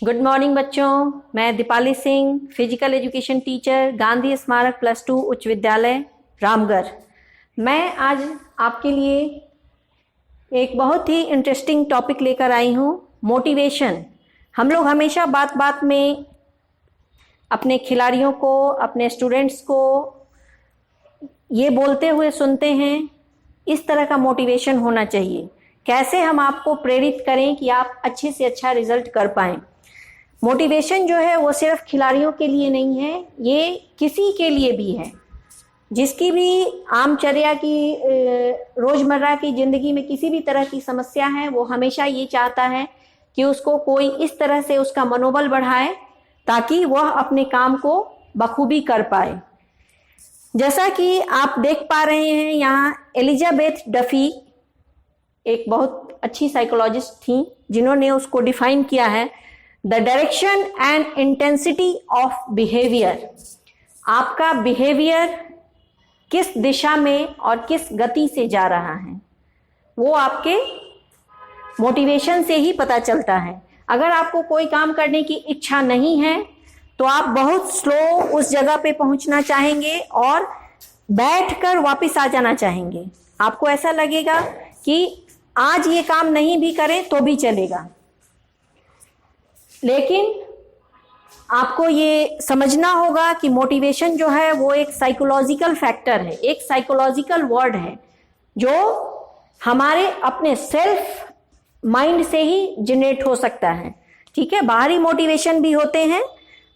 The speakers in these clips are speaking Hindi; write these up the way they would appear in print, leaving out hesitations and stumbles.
गुड मॉर्निंग बच्चों, मैं Deepali Singh, physical education teacher, Gandhi स्मारक +2 उच्च विद्यालय रामगढ़। मैं आज आपके लिए एक बहुत ही इंटरेस्टिंग टॉपिक लेकर आई हूँ, मोटिवेशन। हम लोग हमेशा बात बात में अपने खिलाड़ियों को, अपने स्टूडेंट्स को ये बोलते हुए सुनते हैं, इस तरह का मोटिवेशन होना चाहिए। कैसे हम आपको प्रेरित करें कि आप अच्छे से अच्छा रिजल्ट कर पाएं। मोटिवेशन जो है वो सिर्फ खिलाड़ियों के लिए नहीं है, ये किसी के लिए भी है। जिसकी भी आमचर्या की रोजमर्रा की जिंदगी में किसी भी तरह की समस्या है, वो हमेशा ये चाहता है कि उसको कोई इस तरह से उसका मनोबल बढ़ाए ताकि वह अपने काम को बखूबी कर पाए। जैसा कि आप देख पा रहे हैं, यहाँ एलिजाबेथ डफी एक बहुत अच्छी साइकोलॉजिस्ट थी, जिन्होंने उसको डिफाइन किया है, the direction and intensity of behaviour. आपका बिहेवियर किस दिशा में और किस गति से जा रहा है, वो आपके मोटिवेशन से ही पता चलता है। अगर आपको कोई काम करने की इच्छा नहीं है तो आप बहुत स्लो उस जगह पे पहुंचना चाहेंगे और बैठकर वापस आ जाना चाहेंगे। आपको ऐसा लगेगा कि आज ये काम नहीं भी करें तो भी चलेगा। लेकिन आपको ये समझना होगा कि मोटिवेशन जो है वो एक साइकोलॉजिकल फैक्टर है, एक साइकोलॉजिकल वर्ड है जो हमारे अपने सेल्फ माइंड से ही जनरेट हो सकता है। ठीक है, बाहरी मोटिवेशन भी होते हैं,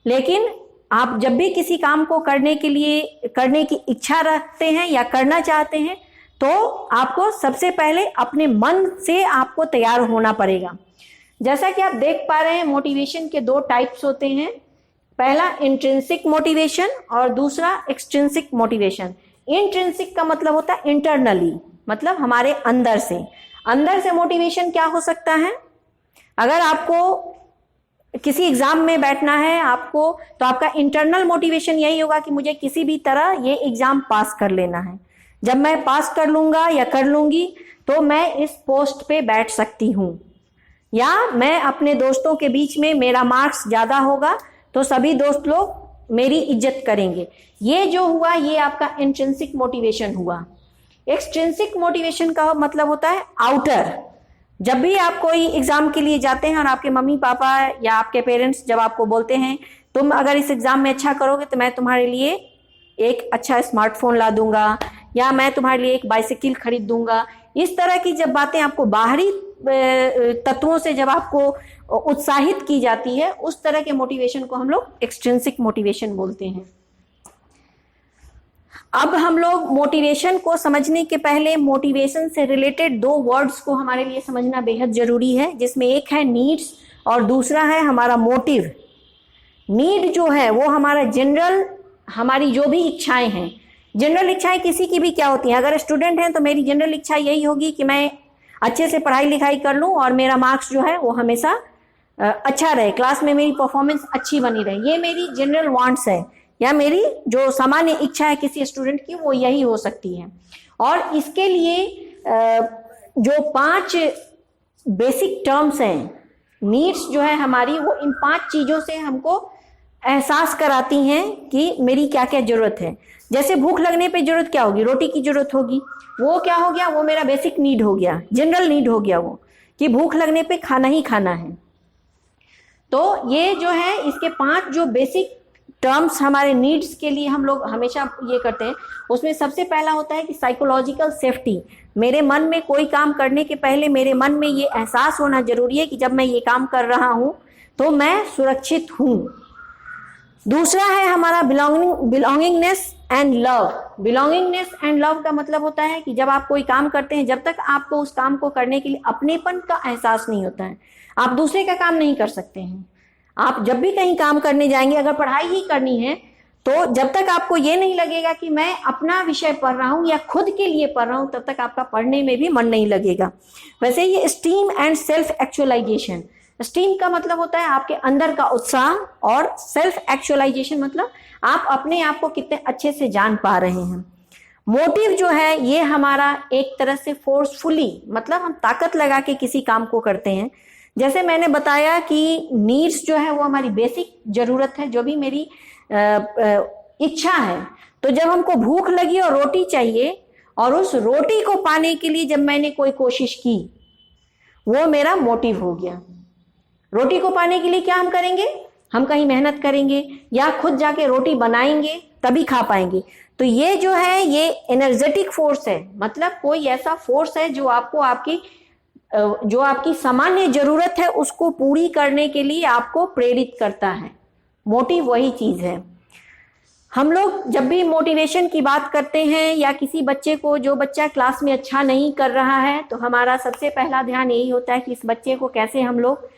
लेकिन आप जब भी किसी काम को करने की इच्छा रखते हैं या करना चाहते हैं तो आपको सबसे पहले अपने मन से आपको तैयार होना पड़ेगा। जैसा कि आप देख पा रहे हैं, मोटिवेशन के दो टाइप्स होते हैं। पहला इंट्रिंसिक मोटिवेशन और दूसरा एक्सट्रिंसिक मोटिवेशन। इंट्रिंसिक का मतलब होता है इंटरनली, मतलब हमारे अंदर से। अंदर से मोटिवेशन क्या हो सकता है? अगर आपको किसी एग्जाम में बैठना है आपको, तो आपका इंटरनल मोटिवेशन यही होगा कि मुझे किसी भी तरह ये एग्जाम पास कर लेना है। जब मैं पास कर लूंगा या कर लूंगी तो मैं इस पोस्ट पे बैठ सकती हूँ, या मैं अपने दोस्तों के बीच में मेरा मार्क्स ज्यादा होगा तो सभी दोस्त लोग मेरी इज्जत करेंगे। ये जो हुआ ये आपका इंट्रिंसिक मोटिवेशन हुआ। एक्सट्रिंसिक मोटिवेशन का मतलब होता है आउटर। जब भी आप कोई एग्जाम के लिए जाते हैं और आपके मम्मी पापा या आपके पेरेंट्स जब आपको बोलते हैं तुम अगर इस एग्जाम में अच्छा करोगे तो मैं तुम्हारे लिए एक अच्छा स्मार्टफोन ला दूंगा, या मैं तुम्हारे लिए एक बाइसिकल खरीद दूंगा, इस तरह की जब बातें आपको बाहरी तत्वों से जब आपको उत्साहित की जाती है, उस तरह के मोटिवेशन को हम लोग एक्सट्रिंसिक मोटिवेशन बोलते हैं। अब हम लोग मोटिवेशन को समझने के पहले मोटिवेशन से रिलेटेड दो वर्ड्स को हमारे लिए समझना बेहद जरूरी है, जिसमें एक है नीड्स और दूसरा है हमारा मोटिव। नीड जो है वो हमारा जनरल, हमारी जो भी इच्छाएं हैं, जनरल इच्छाएं किसी की भी क्या होती हैं। अगर स्टूडेंट हैं तो मेरी जनरल इच्छा यही होगी कि मैं अच्छे से पढ़ाई लिखाई कर लूं और मेरा मार्क्स जो है वो हमेशा अच्छा रहे, क्लास में मेरी परफॉर्मेंस अच्छी बनी रहे। ये मेरी जनरल वांट्स है, या मेरी जो सामान्य इच्छा है किसी स्टूडेंट की, वो यही हो सकती है। और इसके लिए जो 5 बेसिक टर्म्स हैं, नीड्स जो है हमारी, वो इन 5 चीजों से हमको एहसास कराती हैं कि मेरी क्या क्या जरूरत है। जैसे भूख लगने पे जरूरत क्या होगी? रोटी की जरूरत होगी। वो क्या हो गया? वो मेरा बेसिक नीड हो गया, जनरल नीड हो गया वो, कि भूख लगने पे खाना ही खाना है। तो ये जो है इसके 5 जो बेसिक टर्म्स हमारे नीड्स के लिए हम लोग हमेशा ये करते हैं। उसमें सबसे पहला होता है कि साइकोलॉजिकल सेफ्टी। मेरे मन में कोई काम करने के पहले मेरे मन में ये एहसास होना जरूरी है कि जब मैं ये काम कर रहा हूं तो मैं सुरक्षित हूं। दूसरा है हमारा belongingness and love. Belongingness and love का मतलब होता है कि जब आप कोई काम करते हैं, जब तक आपको उस काम को करने के लिए अपनेपन का एहसास नहीं होता है, आप दूसरे का काम नहीं कर सकते हैं। आप जब भी कहीं काम करने जाएंगे, अगर पढ़ाई ही करनी है, तो जब तक आपको ये नहीं लगेगा कि मैं अपना विषय पढ़ रहा हूं या खुद के लिए पढ़ रहा हूं, तब तक आपका पढ़ने में भी मन नहीं लगेगा। वैसे ये steam and self actualisation. Steam का मतलब होता है आपके अंदर का उत्साह, और सेल्फ एक्चुअलाइजेशन मतलब आप अपने आप को कितने अच्छे से जान पा रहे हैं। मोटिव जो है ये हमारा एक तरह से फोर्सफुली, मतलब हम ताकत लगा के किसी काम को करते हैं। जैसे मैंने बताया कि नीड्स जो है वो हमारी बेसिक जरूरत है, जो भी मेरी इच्छा है। तो जब हमको भूख लगी और रोटी चाहिए, और उस रोटी को पाने के लिए जब मैंने कोई कोशिश की, वो मेरा मोटिव हो गया। रोटी को पाने के लिए क्या हम करेंगे? हम कहीं मेहनत करेंगे या खुद जाके रोटी बनाएंगे, तभी खा पाएंगे। तो ये जो है ये एनर्जेटिक फोर्स है, मतलब कोई ऐसा फोर्स है जो आपको जो आपकी सामान्य जरूरत है उसको पूरी करने के लिए आपको प्रेरित करता है। मोटिव वही चीज है। हम लोग जब भी मोटिवेशन की बात करते हैं या किसी बच्चे को, जो बच्चा क्लास में अच्छा नहीं कर रहा है, तो हमारा सबसे पहला ध्यान यही होता है कि इस बच्चे को कैसे हम लोग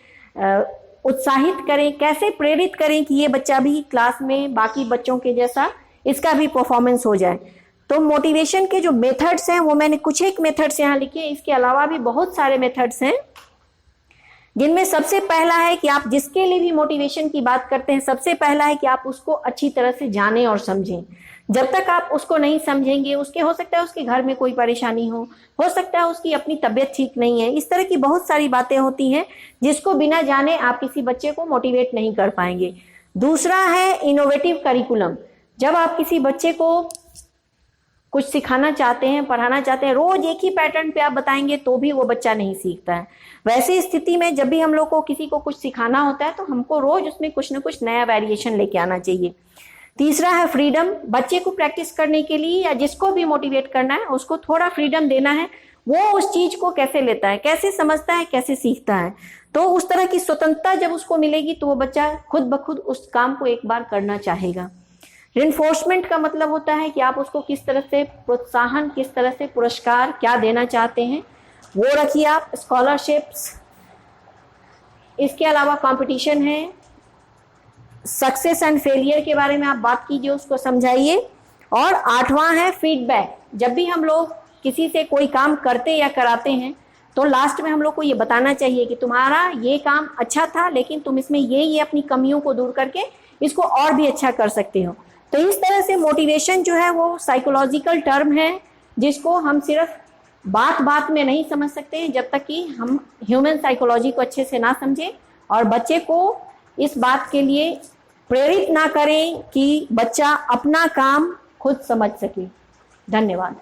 उत्साहित करें, कैसे प्रेरित करें कि ये बच्चा भी क्लास में बाकी बच्चों के जैसा इसका भी परफॉर्मेंस हो जाए। तो मोटिवेशन के जो मेथड्स हैं वो मैंने कुछ एक मेथड्स यहाँ लिखे हैं, इसके अलावा भी बहुत सारे मेथड्स हैं, जिनमें सबसे पहला है कि आप जिसके लिए भी मोटिवेशन की बात करते हैं, सबसे पहला है कि आप उसको अच्छी तरह से जानें और समझें। जब तक आप उसको नहीं समझेंगे, उसके हो सकता है उसके घर में कोई परेशानी हो सकता है उसकी अपनी तबीयत ठीक नहीं है, इस तरह की बहुत सारी बातें होती हैं जिसको बिना जाने आप किसी बच्चे को मोटिवेट नहीं कर पाएंगे। दूसरा है इनोवेटिव करिकुलम। जब आप किसी बच्चे को कुछ सिखाना चाहते हैं, पढ़ाना चाहते हैं, रोज एक ही पैटर्न पे आप बताएंगे तो भी वो बच्चा नहीं सीखता है। वैसी स्थिति में जब भी हम लोग को किसी को कुछ सिखाना होता है तो हमको रोज उसमें कुछ ना कुछ नया वेरिएशन लेके आना चाहिए। तीसरा है फ्रीडम। बच्चे को प्रैक्टिस करने के लिए या जिसको भी मोटिवेट करना है उसको थोड़ा फ्रीडम देना है, वो उस चीज को कैसे लेता है, कैसे समझता है, कैसे सीखता है। तो उस तरह की स्वतंत्रता जब उसको मिलेगी तो वो बच्चा खुद ब खुद उस काम को एक बार करना चाहेगा। रिइंफोर्समेंट का मतलब होता है कि आप उसको किस तरह से प्रोत्साहन, किस तरह से पुरस्कार क्या देना चाहते हैं, वो रखिए आप। स्कॉलरशिप्स, इसके अलावा कंपटीशन है, सक्सेस एंड फेलियर के बारे में आप बात कीजिए, उसको समझाइए। और 8वां है फीडबैक। जब भी हम लोग किसी से कोई काम करते या कराते हैं तो लास्ट में हम लोग को ये बताना चाहिए कि तुम्हारा ये काम अच्छा था, लेकिन तुम इसमें ये अपनी कमियों को दूर करके इसको और भी अच्छा कर सकते हो। तो इस तरह से मोटिवेशन जो है वो साइकोलॉजिकल टर्म है, जिसको हम सिर्फ बात बात में नहीं समझ सकते हैं जब तक कि हम ह्यूमन साइकोलॉजी को अच्छे से ना समझें और बच्चे को इस बात के लिए प्रेरित ना करें कि बच्चा अपना काम खुद समझ सके। धन्यवाद।